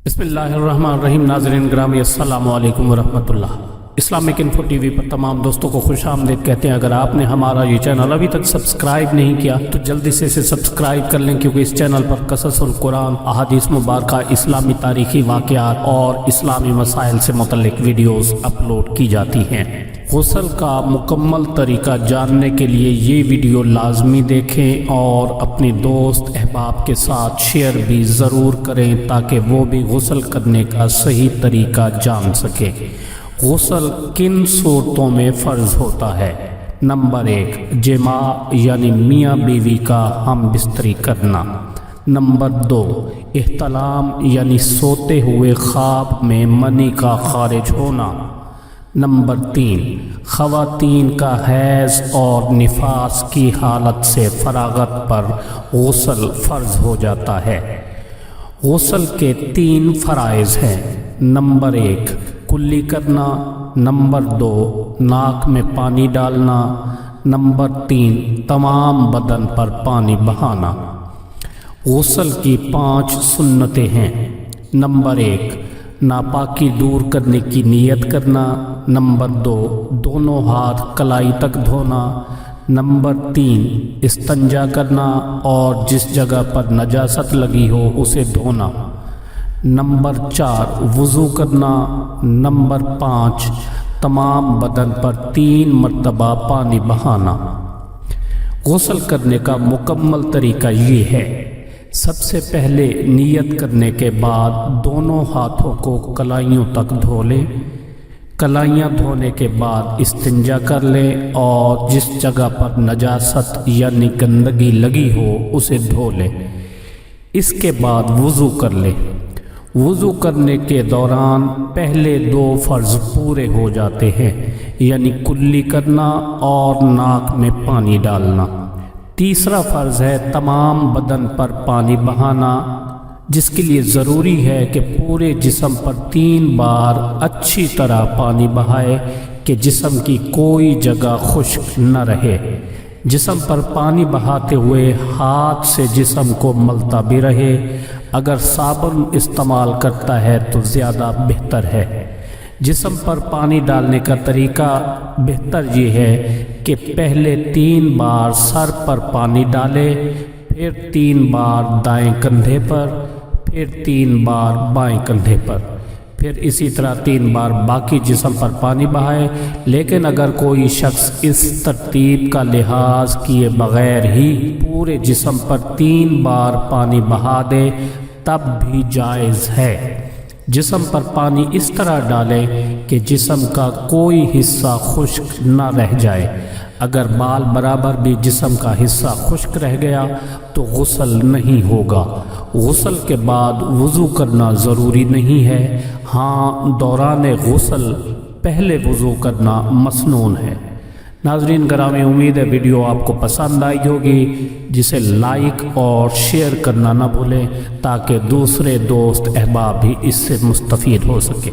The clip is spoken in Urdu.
بسم اللہ الرحمن الرحیم۔ ناظرین گرامی السلام علیکم ورحمۃ اللہ۔ اسلامک انفو ٹی وی پر تمام دوستوں کو خوش آمدید کہتے ہیں۔ اگر آپ نے ہمارا یہ چینل ابھی تک سبسکرائب نہیں کیا تو جلدی سے اسے سبسکرائب کر لیں، کیونکہ اس چینل پر قصص القرآن، احادیث مبارکہ، اسلامی تاریخی واقعات اور اسلامی مسائل سے متعلق ویڈیوز اپلوڈ کی جاتی ہیں۔ غسل کا مکمل طریقہ جاننے کے لیے یہ ویڈیو لازمی دیکھیں اور اپنے دوست احباب کے ساتھ شیئر بھی ضرور کریں تاکہ وہ بھی غسل کرنے کا صحیح طریقہ جان سکیں۔ غسل کن صورتوں میں فرض ہوتا ہے؟ نمبر 1، جماع یعنی میاں بیوی کا ہم بستری کرنا۔ نمبر 2، احتلام یعنی سوتے ہوئے خواب میں منی کا خارج ہونا۔ نمبر 3، خواتین کا حیض اور نفاس کی حالت سے فراغت پر غسل فرض ہو جاتا ہے۔ غسل کے 3 فرائض ہیں۔ نمبر 1، کلی کرنا۔ نمبر 2، ناک میں پانی ڈالنا۔ نمبر 3، تمام بدن پر پانی بہانا۔ غسل کی 5 سنتیں ہیں۔ نمبر 1، ناپاکی دور کرنے کی نیت کرنا۔ نمبر 2، دونوں ہاتھ کلائی تک دھونا۔ نمبر 3، استنجا کرنا اور جس جگہ پر نجاست لگی ہو اسے دھونا۔ نمبر 4، وضو کرنا۔ نمبر 5، تمام بدن پر 3 مرتبہ پانی بہانا۔ غسل کرنے کا مکمل طریقہ یہ ہے۔ سب سے پہلے نیت کرنے کے بعد دونوں ہاتھوں کو کلائیوں تک دھو لیں۔ کلائیاں دھونے کے بعد استنجا کر لیں اور جس جگہ پر نجاست یعنی گندگی لگی ہو اسے دھو لیں۔ اس کے بعد وضو کر لیں۔ وضو کرنے کے دوران پہلے 2 فرض پورے ہو جاتے ہیں، یعنی کلی کرنا اور ناک میں پانی ڈالنا۔ تیسرا فرض ہے تمام بدن پر پانی بہانا، جس کے لیے ضروری ہے کہ پورے جسم پر 3 بار اچھی طرح پانی بہائے کہ جسم کی کوئی جگہ خشک نہ رہے۔ جسم پر پانی بہاتے ہوئے ہاتھ سے جسم کو ملتا بھی رہے۔ اگر صابن استعمال کرتا ہے تو زیادہ بہتر ہے۔ جسم پر پانی ڈالنے کا طریقہ بہتر یہ ہے کہ پہلے 3 بار سر پر پانی ڈالے، پھر 3 بار دائیں کندھے پر، پھر 3 بار بائیں کندھے پر، پھر اسی طرح 3 بار باقی جسم پر پانی بہائے۔ لیکن اگر کوئی شخص اس ترتیب کا لحاظ کیے بغیر ہی پورے جسم پر 3 بار پانی بہا دے تب بھی جائز ہے۔ جسم پر پانی اس طرح ڈالیں کہ جسم کا کوئی حصہ خشک نہ رہ جائے۔ اگر بال برابر بھی جسم کا حصہ خشک رہ گیا تو غسل نہیں ہوگا۔ غسل کے بعد وضو کرنا ضروری نہیں ہے، ہاں دوران غسل پہلے وضو کرنا مسنون ہے۔ ناظرین گرامی، امید ہے ویڈیو آپ کو پسند آئی ہوگی، جسے لائک اور شیئر کرنا نہ بھولیں تاکہ دوسرے دوست احباب بھی اس سے مستفید ہو سکے۔